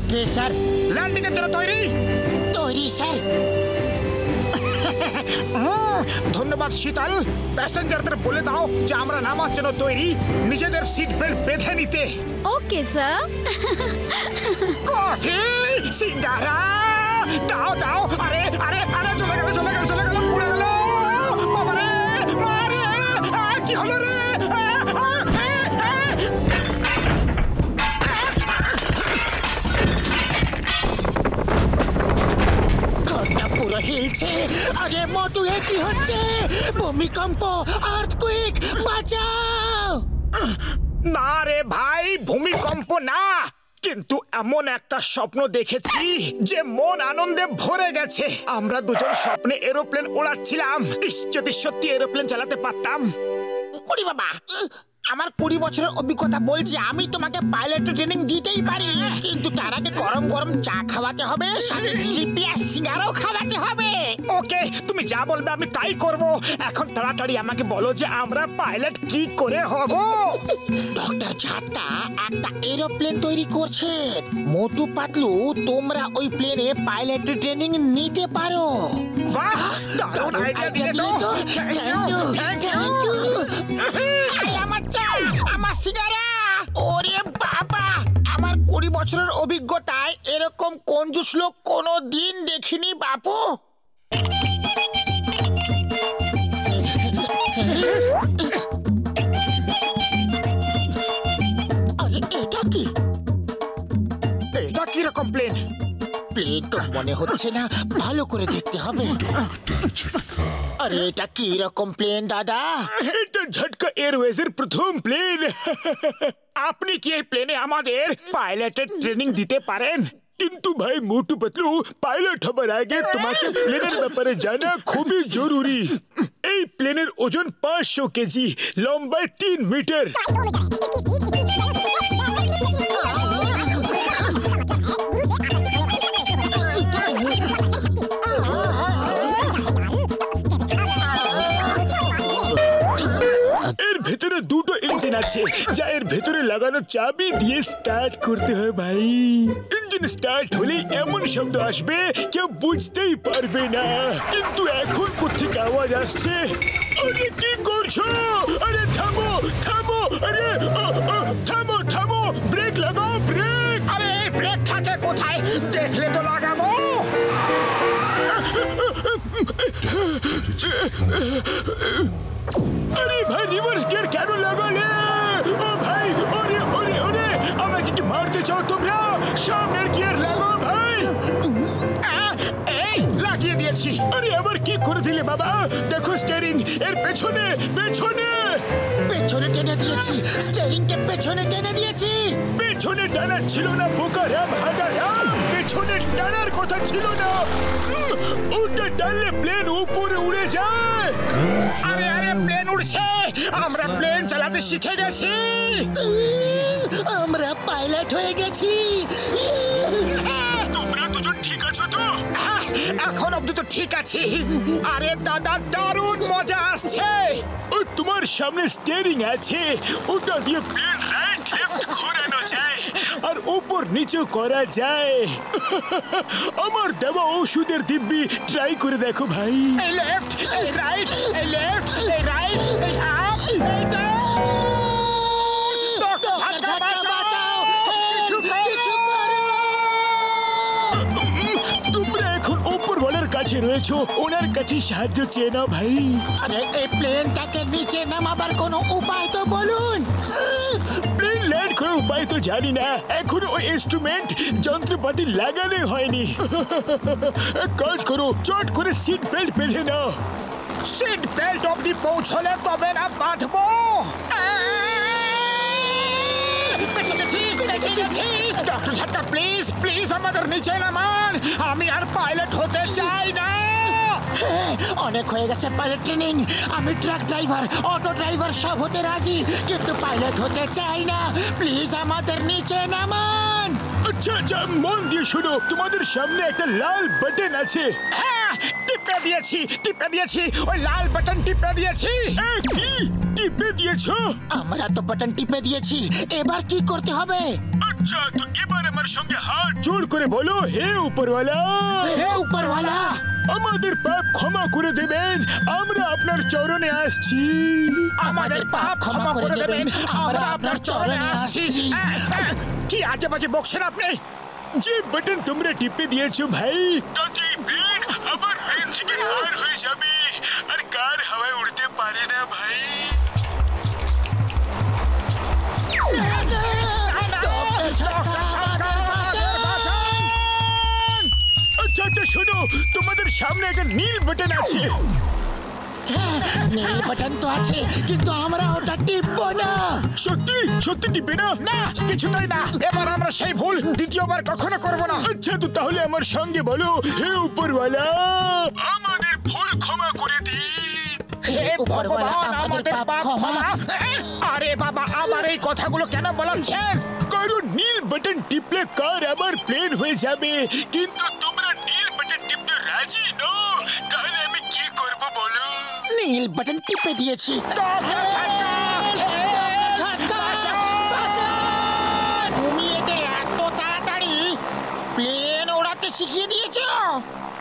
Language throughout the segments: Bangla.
Okay sir. ল্যান্ডিং এর জন্য তৈরি? তৈরি স্যার। ধন্যবাদ শীতল। প্যাসেঞ্জারদের বলে দাও যে আমরা নামার জন্য তৈরি, নিজেদের সিট বেল্ট বেঁধে নিতে। Okay sir. কফি, সিঙ্গারা দাও দাও। আরে আরে আরে চলে গেল চলে গেল চলে গেল, পড়ে গেল। বাবারে মারে, কি হলো রে? ঘরটা পুরো হিলছে। আরে মোটু, এ কি হচ্ছে? ভূমিকম্প, আর্থকুইক, বাঁচাও। না রে ভাই, ভূমিকম্প না, কিন্তু এমন একটা স্বপ্ন দেখেছি যে মন আনন্দে ভরে গেছে। আমরা দুজন স্বপ্নে এরোপ্লেন ওড়াচ্ছিলাম। ইস, যদি সত্যি এরোপ্লেন চালাতে পারতাম। ওরে বাবা, আমার 20 বছরের অভিজ্ঞতা বলছে আমি তোমাকে পাইলট ট্রেনিং দিতেই পারি, কিন্তু তার আগে গরম গরম চা খাওয়াতে হবে, সাথে জিলিপি আর সিঙ্গারাও খাওয়াতে হবে। ওকে, তুমি যা বলবে আমি তাই করব। এখন তাড়াতাড়ি আমাকে বলো যে আমরা পাইলট কি করে হব। ডক্টর ঝাটকা একটা এরোপ্লেন তৈরি করছেন। মোটু পাতলু, তোমরা ওই প্লেনে পাইলট ট্রেনিং নিতে পারো। বাহ, দারুণ আইডিয়া দিলে তো। Thank you, thank you. আমার চা, আমার সিঙ্গারা। ওরে বাবা, আমার 20 বছরের অভিজ্ঞতায় এরকম কঞ্জুস লোক কোনোদিন দেখিনি বাপু। আরে এটা কি? এটা কিরকম প্লেন? প্লেন তো মনে হচ্ছে না, ভালো করে দেখতে হবে। আরে এটা কি রকম প্লেন দাদা? এটা ঝটকা এয়ারওয়েজের প্রথম প্লেন। আপনি কি এই প্লেনে আমাদের পাইলটের ট্রেনিং দিতে পারেন? কিন্তু ভাই মোটু পাতলু, পাইলট হবার আগে তোমাকে প্লেনের ব্যাপারে জানা খুবই জরুরি। এই প্লেনের ওজন 500 কেজি, লম্বায় 3 মিটার। এর ভেতরে দুটো ইঞ্জিন আছে, যা এর ভেতরে লাগানো চাবি দিয়ে স্টার্ট করতে হয় ভাই। ইঞ্জিন স্টার্ট হলে এমন শব্দ আসবে কেউ বুঝতেই পারবে না। কিন্তু এখন কোথেকে আওয়াজ আসছে? আরে কি করছো? আরে থামো থামো, আরে থামো থামো, ব্রেক লাগাও, ব্রেক। আরে ব্রেক থাকে কোথায়? দেখলে তো লাগাবো। আরে ভাই, রিভার্স গিয়ার কেন লাগালে? ও ভাই, ওরে ওরে ওরে, আমাকে কি মারতে চাও তোমরা? সামনের গিয়ার লাগাও ভাই। এই লাগিয়ে দিয়েছি। আরে আবার কি করে দিলে বাবা? দেখো স্টিয়ারিং এর পেছনে পেছনে। পেছনে টেনে দিয়েছি, স্টিয়ারিংকে পেছনে টেনে দিয়েছি। পেছনে টানা ছিল না বোকারাম হাগারাম, পেছনে টানার কথা ছিল না। ওটা টানলে প্লেন উপরে উড়ে যায়। আরে আরে, প্লেন উড়ছে, আমরা প্লেন চালাতে শিখে গেছি। আমরা পাইলট হয়ে গেছি। তোমরা দুজন ঠিক আছো তো? এখন অব্দি তো ঠিক আছি। আরে দাদা, দারুণ মজা আসছে। তোমার সামনে স্টিয়ারিং আছে, ওটা দিয়ে প্লেন রাইট লেফট ঘোরানো যায় আর উপর নিচে করা যায়। আমার দেওয়া ওষুধের দিব্যি ট্রাই করে দেখো ভাই। এই লেফট, এই রাইট, এই লেফট, এই রাইট, এই আপ, এই ডাউন। তোমরা এখন উপরওয়ালার কাছে রয়েছো, ওনার কাছে সাহায্য চেয়ে নাও ভাই। আরে এই প্লেনটাকে নিচে নামাবার কোনো উপায় তো বলুন। প্লেন ল্যান্ড করার উপায় তো জানি না, এখনো ওই ইনস্ট্রুমেন্ট যন্ত্রপাতি লাগানো হয়নি। এক কাজ করো, চট করে সিট বেল্ট বেঁধে নাও। সিট বেল্ট অব্দি পৌঁছলে তবে না বাঁধবো। ডক্টর ঝটকা, প্লিজ প্লিজ আমাদের নিচে নামান, আমি আর পাইলট হতে চাই না। অনেক হয়ে গেছে পাইলট ট্রেনিং। আমি ট্রাক ড্রাইভার, অটো ড্রাইভার সব হতে রাজি, কিন্তু পাইলট হতে চাই না। প্লিজ আমাদের নিচে নামান। আচ্ছা আচ্ছা, মন দিয়ে শোনো, তোমাদের সামনে একটা লাল বাটন আছে। হ্যাঁ, টিপে দিয়েছি টিপে দিয়েছি, ওই লাল বাটন টিপে দিয়েছি। কি টিপে দিয়েছো? আমরা তো বাটন টিপে দিয়েছি, এবার কি করতে হবে? আচ্ছা, তো এবার আমার সঙ্গে হাত জোড় করে বলো, হে উপরওয়ালা, হে উপরওয়ালা, আমাদের পাপ ক্ষমা করে দেবেন, আমরা আপনার চরণে আসছি। আমাদের পাপ ক্ষমা করে দেবেন, আমরা আপনার চরণে আসছি। কি আজে বাজে বকছেন আপনি? যে বাটন তোমরা টিপে দিয়েছো ভাই, তাতে প্লেন আবার প্লেন থেকে কার হয়ে যাবে, আর কার হাওয়ায় উড়তে পারে না ভাই। আচ্ছা আচ্ছা শোনো, তোমাদের সামনে একটা নীল বাটন আছে। নীল বাটন তো আছে, কিন্তু আমরা ওটা টিপবো না। সত্যি সত্যি টিপবে না? না, কিছুতেই না। এবার আমরা সেই ভুল দ্বিতীয়বার কখনো করব না। আচ্ছা, তো তাহলে আমার সঙ্গে বলো, হে উপরওয়ালা, আমাদের ভুল ক্ষমা করে দিন। হে উপরওয়ালা, আমাদের পাপ ক্ষমা। আরে বাবা, আবার এই কথাগুলো কেন বলছেন? কারণ নীল বাটন টিপলে কার আবার প্লেন হয়ে যাবে, কিন্তু তোমরা নীল বাটন টিপতে রাজি নও, তাহলে আমি কি করব বলো? নীল বাটন টিপে দিয়েছি। তুমি এদের এত তাড়াতাড়ি প্লেন ওড়াতে শিখিয়ে দিয়েছো?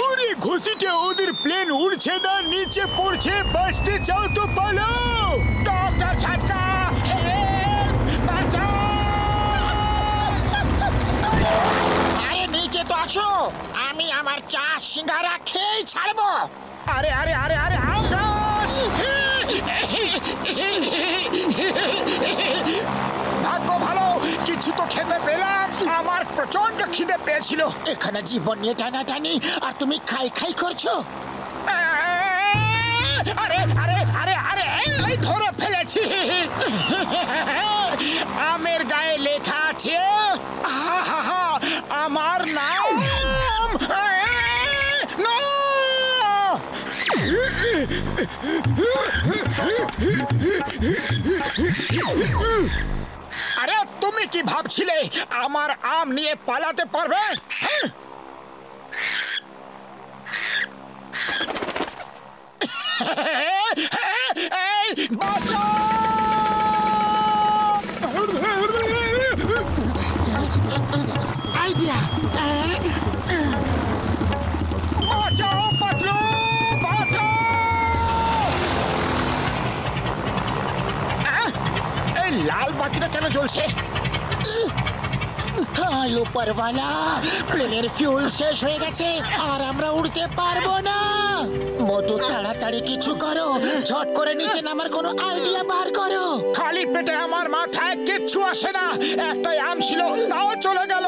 ওরে ঘুষিটা, ওদের প্লেন উড়ছে না, নিচে পড়ছে, বাঁচতে চাও তো পালাও। ডক্টর ঝাটকা, বাঁচাও! আরে নিচে তো আসো, আমি আমার চা সিঙ্গারা খেয়ে ছাড়বো। আরে আরে আরে আরে আকাশ! ভাগ্য ভালো, কিছু তো খেতে পেলাম। আমার প্রচন্ড খিদে পেয়েছিল। এখানে জীবন নিয়ে টানাটানি, আর তুমি খাই খাই করছো। আরে আরে আরে আরে, এই ধরে ফেলেছি। আমের গায়ে লেখা আছে আমার নাম। আরে তুমি কি ভাবছিলে আমার আম নিয়ে পালাতে পারবে? আইডিয়া! বাঁচাও পাতলু, বাঁচাও! এই লাল বাতিটা কেন জ্বলছে? হাই উপরওয়ালা, প্লেনের ফিউল শেষ হয়ে গেছে, আর আমরা উড়তে পারবো না। মধু, তাড়াতাড়ি কিছু করো, ঝট করে নিচে নামার কোনো আইডিয়া বার করো। খালি পেটে আমার মাথায় কিচ্ছু আসে না। একটাই আম ছিল, তাও চলে গেল।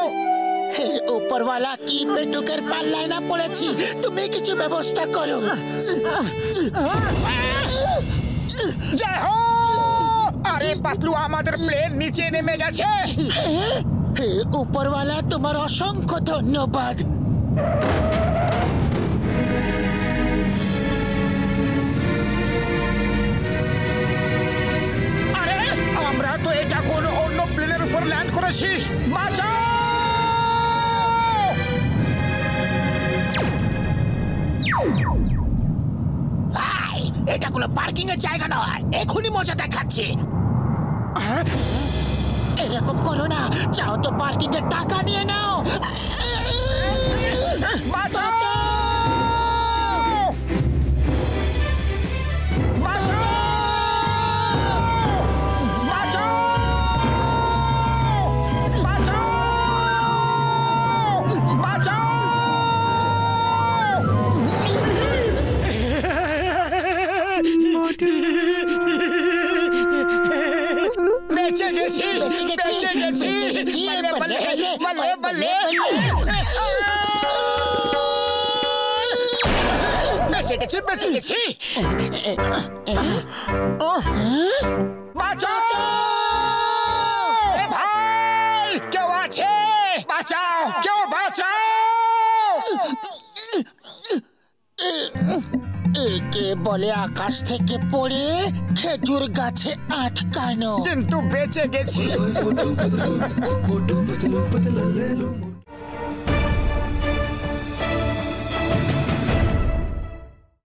হে উপরওয়ালা, কি পেটুকের পাল্লায় না পড়েছি, তুমি কিছু ব্যবস্থা করো। জয় হো! আরে পাতলু, আমাদের প্লেন নিচে নেমে গেছে। হে উপরওয়ালা, তোমার অসংখ্য ধন্যবাদ। আরে আমরা তো এটা কোনো অন্য প্লেনের উপর ল্যান্ড করেছি। বাঁচাও! এটা কোনো পার্কিং এর জায়গা নয়, এখনই মজা দেখাচ্ছি। এরকম করো না, চাও তো পার্কিং এর টাকা নিয়ে নাও। বাঁচাও! বাঁচাও! বাঁচাও! বাঁচাও! বাঁচাও! বেঁচে গেছি, বেঁচে গেছি। বলে বলে বলে বলে বেঁচে গেছি, বেঁচে গেছি। বাঁচাও! এ ভাই, কেউ আছে? বাঁচাও, কেউ বাঁচাও! একে বলে আকাশ থেকে পড়ে খেজুর গাছে আটকানো। কিন্তু বেঁচে গেছি।